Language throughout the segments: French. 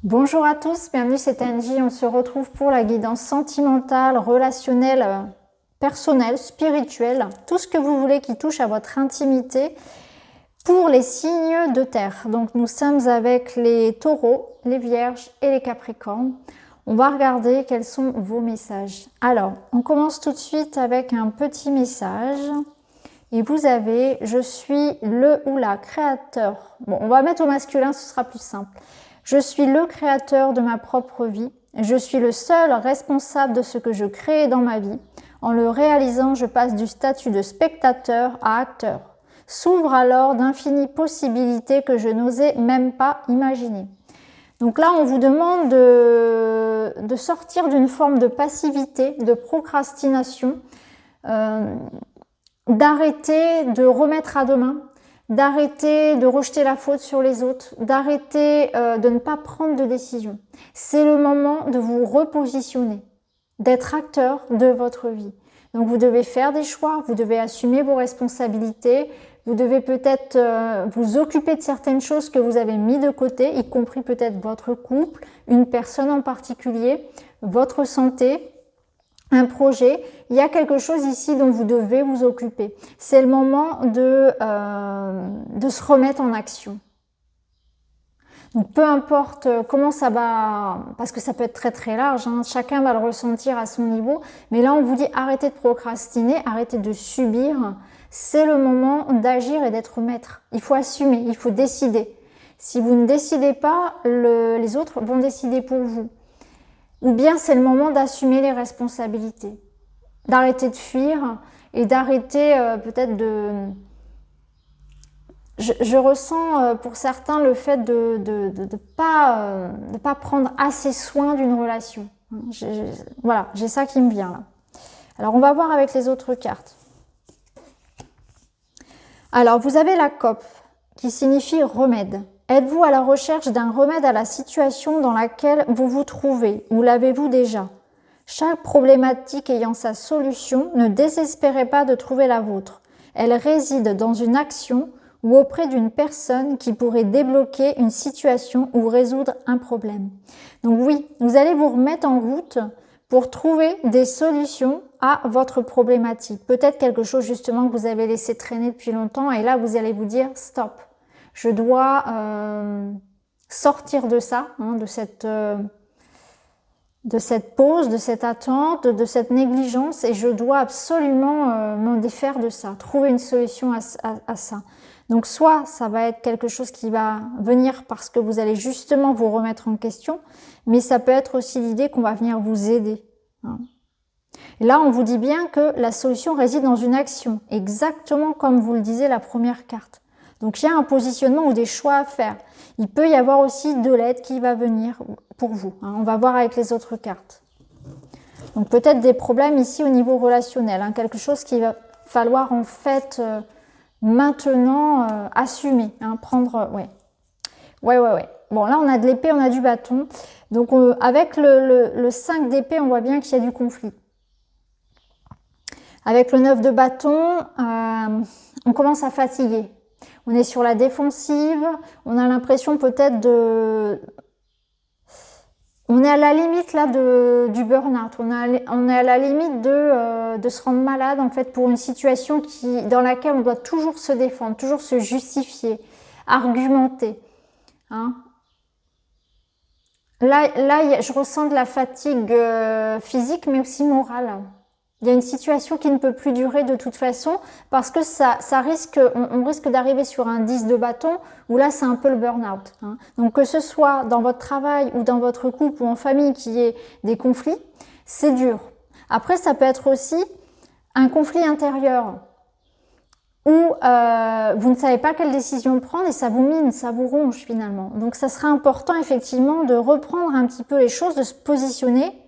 Bonjour à tous, bienvenue, c'est Angie. On se retrouve pour la guidance sentimentale, relationnelle, personnelle, spirituelle, tout ce que vous voulez qui touche à votre intimité pour les signes de terre. Donc nous sommes avec les taureaux, les vierges et les capricornes. On va regarder quels sont vos messages. Alors, on commence tout de suite avec un petit message. Et vous avez « Je suis le ou la créateur ». Bon, on va mettre au masculin, ce sera plus simple. Je suis le créateur de ma propre vie. Je suis le seul responsable de ce que je crée dans ma vie. En le réalisant, je passe du statut de spectateur à acteur. S'ouvrent alors d'infinies possibilités que je n'osais même pas imaginer. Donc là, on vous demande de sortir d'une forme de passivité, de procrastination, d'arrêter de remettre à demain, d'arrêter de rejeter la faute sur les autres, d'arrêter de ne pas prendre de décision. C'est le moment de vous repositionner, d'être acteur de votre vie. Donc vous devez faire des choix, vous devez assumer vos responsabilités, vous devez peut-être vous occuper de certaines choses que vous avez mis de côté, y compris peut-être votre couple, une personne en particulier, votre santé, un projet. Il y a quelque chose ici dont vous devez vous occuper. C'est le moment de se remettre en action. Donc peu importe comment ça va, parce que ça peut être très très large, hein, chacun va le ressentir à son niveau, mais là on vous dit arrêtez de procrastiner, arrêtez de subir, c'est le moment d'agir et d'être maître. Il faut assumer, il faut décider. Si vous ne décidez pas, les autres vont décider pour vous. Ou bien c'est le moment d'assumer les responsabilités, d'arrêter de fuir et d'arrêter peut-être de... Je ressens pour certains le fait de pas prendre assez soin d'une relation. Voilà, j'ai ça qui me vient là. Alors on va voir avec les autres cartes. Alors vous avez la cope qui signifie remède. Êtes-vous à la recherche d'un remède à la situation dans laquelle vous vous trouvez ou l'avez-vous déjà? Chaque problématique ayant sa solution, ne désespérez pas de trouver la vôtre. Elle réside dans une action ou auprès d'une personne qui pourrait débloquer une situation ou résoudre un problème. Donc oui, vous allez vous remettre en route pour trouver des solutions à votre problématique. Peut-être quelque chose justement que vous avez laissé traîner depuis longtemps et là vous allez vous dire stop. Je dois sortir de ça, hein, de cette pause, de cette attente, de cette négligence et je dois absolument m'en défaire de ça, trouver une solution à ça. Donc soit ça va être quelque chose qui va venir parce que vous allez justement vous remettre en question, mais ça peut être aussi l'idée qu'on va venir vous aider. Hein. Et là, on vous dit bien que la solution réside dans une action, exactement comme vous le disiez la première carte. Donc il y a un positionnement ou des choix à faire. Il peut y avoir aussi de l'aide qui va venir pour vous. Hein. On va voir avec les autres cartes. Donc peut-être des problèmes ici au niveau relationnel. Hein. Quelque chose qu'il va falloir en fait maintenant assumer. Hein. Prendre... Ouais. Bon là on a de l'épée, on a du bâton. Donc avec le 5 d'épée, on voit bien qu'il y a du conflit. Avec le 9 de bâton, on commence à fatiguer. On est sur la défensive, on a l'impression peut-être de... On est à la limite là du burn-out, on est à la limite de se rendre malade en fait pour une situation dans laquelle on doit toujours se défendre, toujours se justifier, argumenter. Hein. Là, je ressens de la fatigue physique mais aussi morale. Il y a une situation qui ne peut plus durer de toute façon parce que on risque d'arriver sur un 10 de bâton où là c'est un peu le burn-out. Hein. Donc que ce soit dans votre travail ou dans votre couple ou en famille qu'il y ait des conflits, c'est dur. Après ça peut être aussi un conflit intérieur où vous ne savez pas quelle décision prendre et ça vous mine, ça vous ronge finalement. Donc ça sera important effectivement de reprendre un petit peu les choses, de se positionner,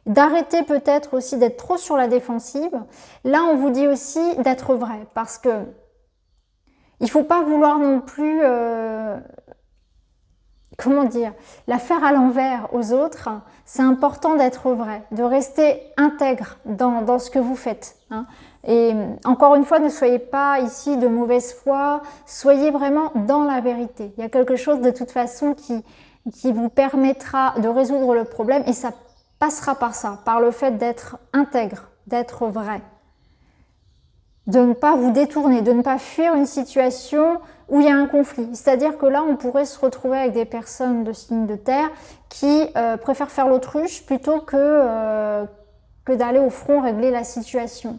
d'arrêter peut-être aussi d'être trop sur la défensive. Là, on vous dit aussi d'être vrai, parce que il faut pas vouloir non plus, comment dire, la faire à l'envers aux autres. C'est important d'être vrai, de rester intègre dans ce que vous faites. Hein. Et encore une fois, ne soyez pas ici de mauvaise foi, soyez vraiment dans la vérité. Il y a quelque chose de toute façon qui vous permettra de résoudre le problème, et ça passera par ça, par le fait d'être intègre, d'être vrai. De ne pas vous détourner, de ne pas fuir une situation où il y a un conflit. C'est-à-dire que là, on pourrait se retrouver avec des personnes de signe de terre qui préfèrent faire l'autruche plutôt que d'aller au front régler la situation.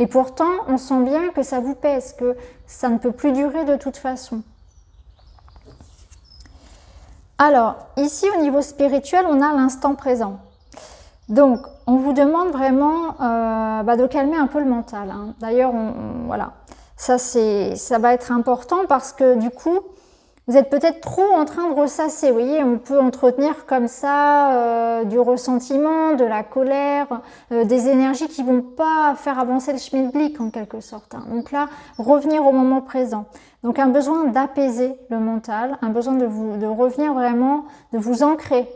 Et pourtant, on sent bien que ça vous pèse, que ça ne peut plus durer de toute façon. Alors, ici, au niveau spirituel, on a l'instant présent. Donc, on vous demande vraiment de calmer un peu le mental. Hein. D'ailleurs, voilà, ça va être important parce que du coup, vous êtes peut-être trop en train de ressasser. Vous voyez, on peut entretenir comme ça du ressentiment, de la colère, des énergies qui vont pas faire avancer le schmilblick en quelque sorte. Hein. Donc là, revenir au moment présent. Donc un besoin d'apaiser le mental, un besoin de revenir vraiment, de vous ancrer.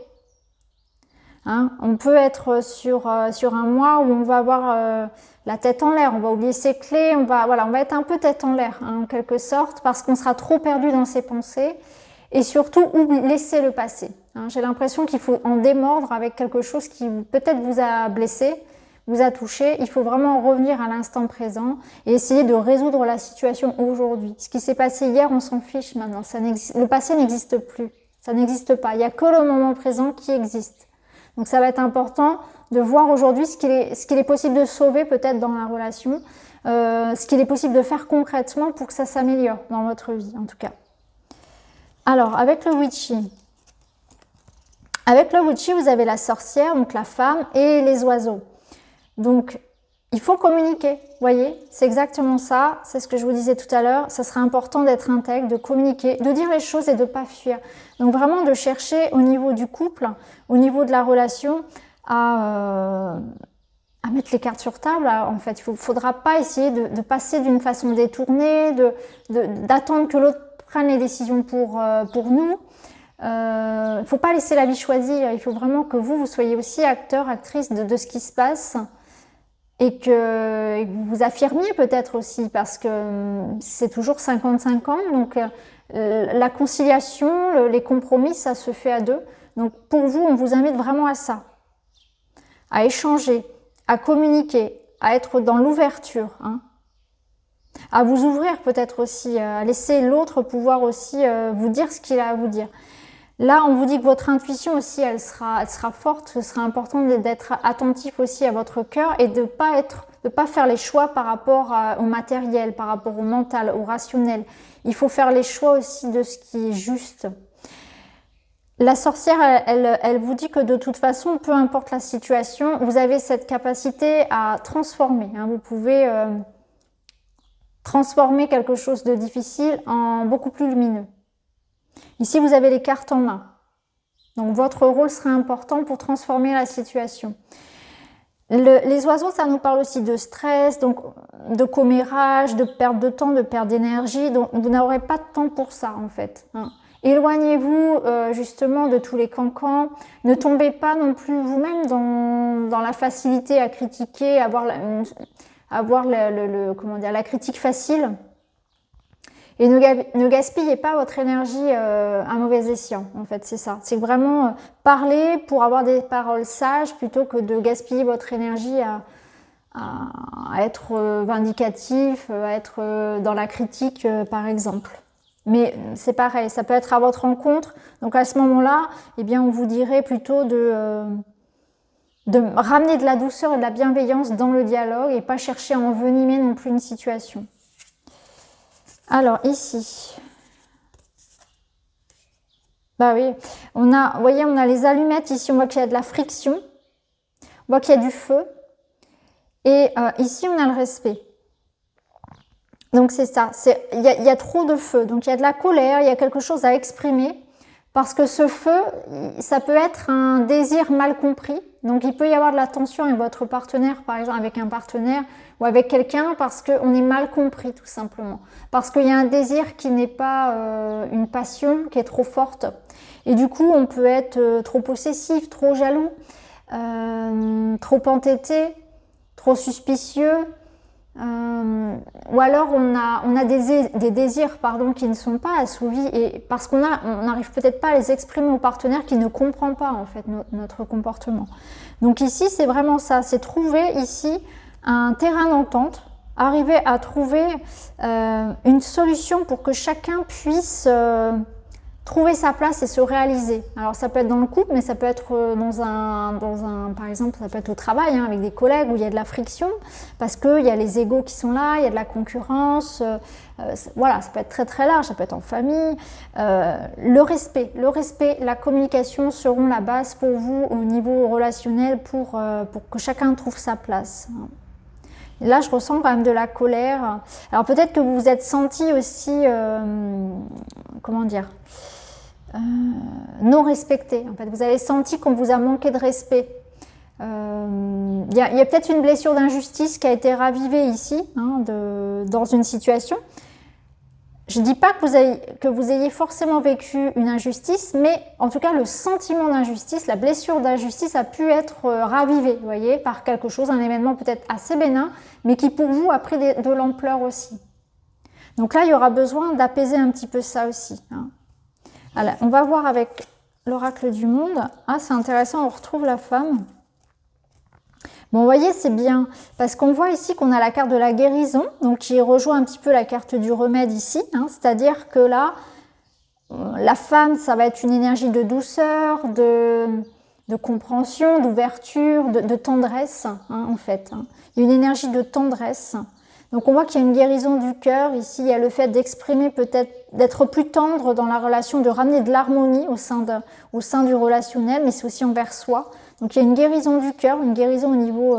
Hein, on peut être sur un mois où on va avoir la tête en l'air, on va oublier ses clés, on va être un peu tête en l'air, hein, en quelque sorte, parce qu'on sera trop perdu dans ses pensées, et surtout laisser le passé. Hein, j'ai l'impression qu'il faut en démordre avec quelque chose qui peut-être vous a blessé, vous a touché. Il faut vraiment revenir à l'instant présent et essayer de résoudre la situation aujourd'hui. Ce qui s'est passé hier, on s'en fiche maintenant. Le passé n'existe plus, ça n'existe pas. Il n'y a que le moment présent qui existe. Donc ça va être important de voir aujourd'hui ce qu'il est possible de sauver peut-être dans la relation, ce qu'il est possible de faire concrètement pour que ça s'améliore dans votre vie en tout cas. Alors avec le witchy, vous avez la sorcière, donc la femme, et les oiseaux. Donc il faut communiquer, vous voyez, c'est exactement ça, c'est ce que je vous disais tout à l'heure, ça sera important d'être intègre, de communiquer, de dire les choses et de ne pas fuir. Donc vraiment de chercher au niveau du couple, au niveau de la relation, à mettre les cartes sur table. En fait, il ne faudra pas essayer de passer d'une façon détournée, d'attendre que l'autre prenne les décisions pour nous. Il ne faut pas laisser la vie choisir, il faut vraiment que vous soyez aussi acteur, actrice de ce qui se passe. Et que vous vous affirmiez peut-être aussi, parce que c'est toujours 50-50, donc la conciliation, les compromis, ça se fait à deux. Donc pour vous, on vous invite vraiment à ça, à échanger, à communiquer, à être dans l'ouverture, hein, à vous ouvrir peut-être aussi, à laisser l'autre pouvoir aussi vous dire ce qu'il a à vous dire. Là, on vous dit que votre intuition aussi, elle sera forte. Ce sera important d'être attentif aussi à votre cœur et de pas faire les choix par rapport au matériel, par rapport au mental, au rationnel. Il faut faire les choix aussi de ce qui est juste. La sorcière, elle vous dit que de toute façon, peu importe la situation, vous avez cette capacité à transformer. Hein. Vous pouvez transformer quelque chose de difficile en beaucoup plus lumineux. Ici, vous avez les cartes en main. Donc, votre rôle sera important pour transformer la situation. Les oiseaux, ça nous parle aussi de stress, donc de commérage, de perte de temps, de perte d'énergie. Donc, vous n'aurez pas de temps pour ça, en fait. Hein. Éloignez-vous justement de tous les cancans. Ne tombez pas non plus vous-même dans la facilité à critiquer, avoir la critique facile. Et ne gaspillez pas votre énergie à mauvais escient, en fait, c'est ça. C'est vraiment parler pour avoir des paroles sages plutôt que de gaspiller votre énergie à être vindicatif, à être dans la critique, par exemple. Mais c'est pareil, ça peut être à votre rencontre. Donc à ce moment-là, eh bien, on vous dirait plutôt de ramener de la douceur et de la bienveillance dans le dialogue et pas chercher à envenimer non plus une situation. Alors ici, bah oui, vous voyez, on a les allumettes ici, on voit qu'il y a de la friction, on voit qu'il y a du feu, et ici on a le respect. Donc c'est ça, il y a trop de feu, donc il y a de la colère, il y a quelque chose à exprimer, parce que ce feu, ça peut être un désir mal compris. Donc il peut y avoir de la tension avec votre partenaire, par exemple avec un partenaire ou avec quelqu'un, parce qu'on est mal compris tout simplement. Parce qu'il y a un désir qui n'est pas une passion, qui est trop forte. Et du coup, on peut être trop possessif, trop jaloux, trop entêté, trop suspicieux, ou alors on a des désirs pardon, qui ne sont pas assouvis et parce qu'on n'arrive peut-être pas à les exprimer au partenaire qui ne comprend pas en fait notre comportement. Donc ici c'est vraiment ça, c'est trouver ici un terrain d'entente, arriver à trouver une solution pour que chacun puisse trouver sa place et se réaliser. Alors ça peut être dans le couple, mais ça peut être par exemple, ça peut être au travail, hein, avec des collègues où il y a de la friction, parce qu'il y a les égos qui sont là, il y a de la concurrence, voilà, ça peut être très très large, ça peut être en famille. Le respect, la communication seront la base pour vous au niveau relationnel pour que chacun trouve sa place. Et là, je ressens quand même de la colère. Alors peut-être que vous vous êtes senti aussi, comment dire, non respecté. En fait, vous avez senti qu'on vous a manqué de respect. Il y a peut-être une blessure d'injustice qui a été ravivée ici, hein, dans une situation. Je ne dis pas que vous ayez forcément vécu une injustice, mais en tout cas, le sentiment d'injustice, la blessure d'injustice a pu être ravivée, vous voyez, par quelque chose, un événement peut-être assez bénin, mais qui pour vous a pris de l'ampleur aussi. Donc là, il y aura besoin d'apaiser un petit peu ça aussi. Hein. Alors, on va voir avec l'oracle du monde. Ah, c'est intéressant, on retrouve la femme. Bon, vous voyez, c'est bien, parce qu'on voit ici qu'on a la carte de la guérison, donc qui rejoint un petit peu la carte du remède ici, hein, c'est-à-dire que là, la femme, ça va être une énergie de douceur, de compréhension, d'ouverture, de tendresse, hein, en fait. Hein. Il y a une énergie de tendresse. Donc on voit qu'il y a une guérison du cœur, ici il y a le fait d'exprimer peut-être, d'être plus tendre dans la relation, de ramener de l'harmonie au sein du relationnel, mais c'est aussi envers soi. Donc il y a une guérison du cœur, une guérison au niveau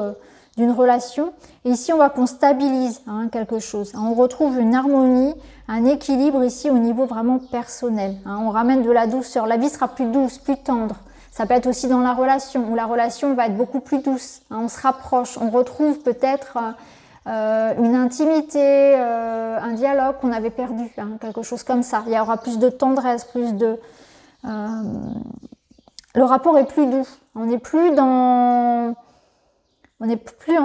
d'une relation. Et ici on voit qu'on stabilise hein, quelque chose. On retrouve une harmonie, un équilibre ici au niveau vraiment personnel. Hein. On ramène de la douceur, la vie sera plus douce, plus tendre. Ça peut être aussi dans la relation, où la relation va être beaucoup plus douce. Hein. On se rapproche, on retrouve peut-être une intimité, un dialogue qu'on avait perdu, hein, quelque chose comme ça. Il y aura plus de tendresse, plus de... le rapport est plus doux. On n'est plus en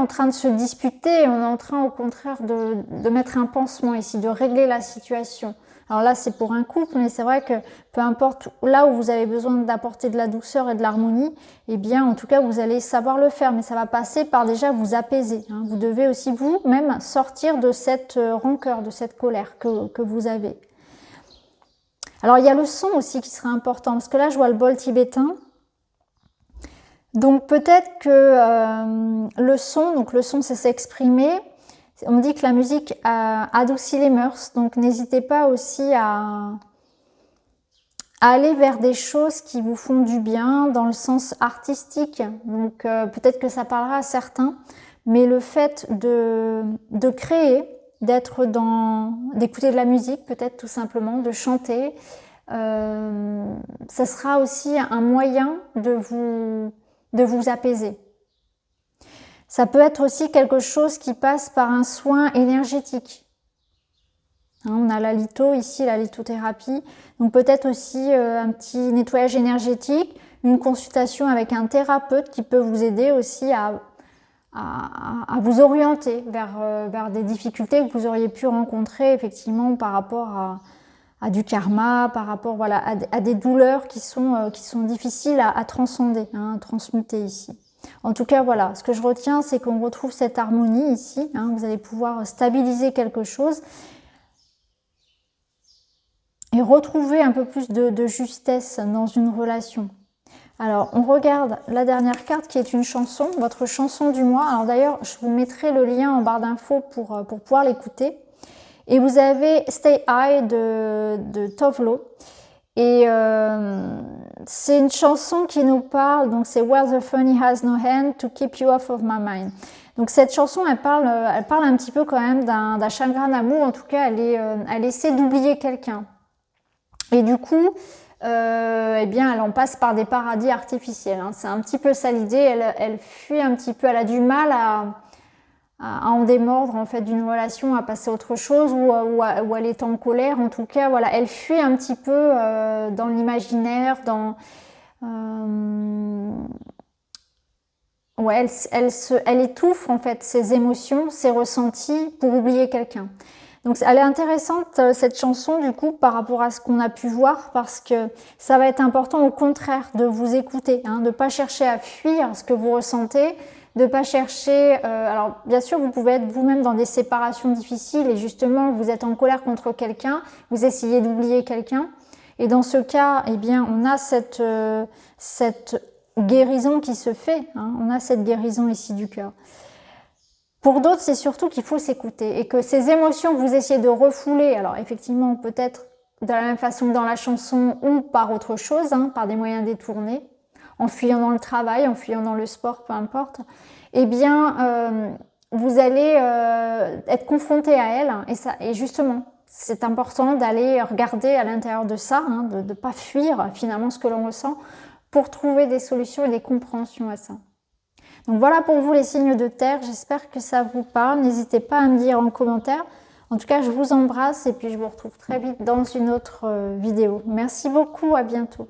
train de se disputer, on est en train au contraire de mettre un pansement ici, de régler la situation. Alors là, c'est pour un couple, mais c'est vrai que peu importe là où vous avez besoin d'apporter de la douceur et de l'harmonie, eh bien, en tout cas, vous allez savoir le faire, mais ça va passer par déjà vous apaiser. Hein. Vous devez aussi vous-même sortir de cette rancœur, de cette colère que vous avez. Alors, il y a le son aussi qui sera important, parce que là, je vois le bol tibétain. Donc, peut-être que le son, c'est s'exprimer. On dit que la musique adoucit les mœurs, donc n'hésitez pas aussi à aller vers des choses qui vous font du bien dans le sens artistique. Donc peut-être que ça parlera à certains, mais le fait de créer, d'écouter de la musique peut-être tout simplement, de chanter, ça sera aussi un moyen de vous apaiser. Ça peut être aussi quelque chose qui passe par un soin énergétique. Hein, on a la litho ici, la lithothérapie. Donc peut-être aussi un petit nettoyage énergétique, une consultation avec un thérapeute qui peut vous aider aussi à vous orienter vers des difficultés que vous auriez pu rencontrer effectivement par rapport à du karma, par rapport voilà, à des douleurs qui sont difficiles à transcender, hein, à transmuter ici. En tout cas, voilà, ce que je retiens, c'est qu'on retrouve cette harmonie ici. Hein, vous allez pouvoir stabiliser quelque chose et retrouver un peu plus de justesse dans une relation. Alors, on regarde la dernière carte qui est une chanson, votre chanson du mois. Alors d'ailleurs, je vous mettrai le lien en barre d'infos pour pouvoir l'écouter. Et vous avez Stay High de Tovlo. Et c'est une chanson qui nous parle, donc c'est Where the Funny Has No Hand to Keep You Off of My Mind. Donc cette chanson, elle parle un petit peu quand même d'un chagrin d'amour, en tout cas elle essaie d'oublier quelqu'un. Et du coup, eh bien elle en passe par des paradis artificiels. Hein. C'est un petit peu ça l'idée, elle fuit un petit peu, elle a du mal à en démordre en fait d'une relation, à passer à autre chose ou elle est en colère. En tout cas, voilà, elle fuit un petit peu dans l'imaginaire, ouais, elle étouffe en fait ses émotions, ses ressentis pour oublier quelqu'un. Donc elle est intéressante cette chanson du coup par rapport à ce qu'on a pu voir, parce que ça va être important au contraire de vous écouter, hein, de ne pas chercher à fuir ce que vous ressentez, de pas chercher, alors bien sûr vous pouvez être vous-même dans des séparations difficiles et justement vous êtes en colère contre quelqu'un, vous essayez d'oublier quelqu'un, et dans ce cas, eh bien on a cette guérison qui se fait, hein, on a cette guérison ici du cœur. Pour d'autres, c'est surtout qu'il faut s'écouter et que ces émotions que vous essayez de refouler, alors effectivement peut-être de la même façon que dans la chanson ou par autre chose, hein, par des moyens détournés, en fuyant dans le travail, en fuyant dans le sport, peu importe, eh bien vous allez être confronté à elles et justement c'est important d'aller regarder à l'intérieur de ça, hein, de ne pas fuir finalement ce que l'on ressent pour trouver des solutions et des compréhensions à ça. Donc voilà pour vous les signes de terre, j'espère que ça vous parle, n'hésitez pas à me dire en commentaire. En tout cas, je vous embrasse et puis je vous retrouve très vite dans une autre vidéo. Merci beaucoup, à bientôt.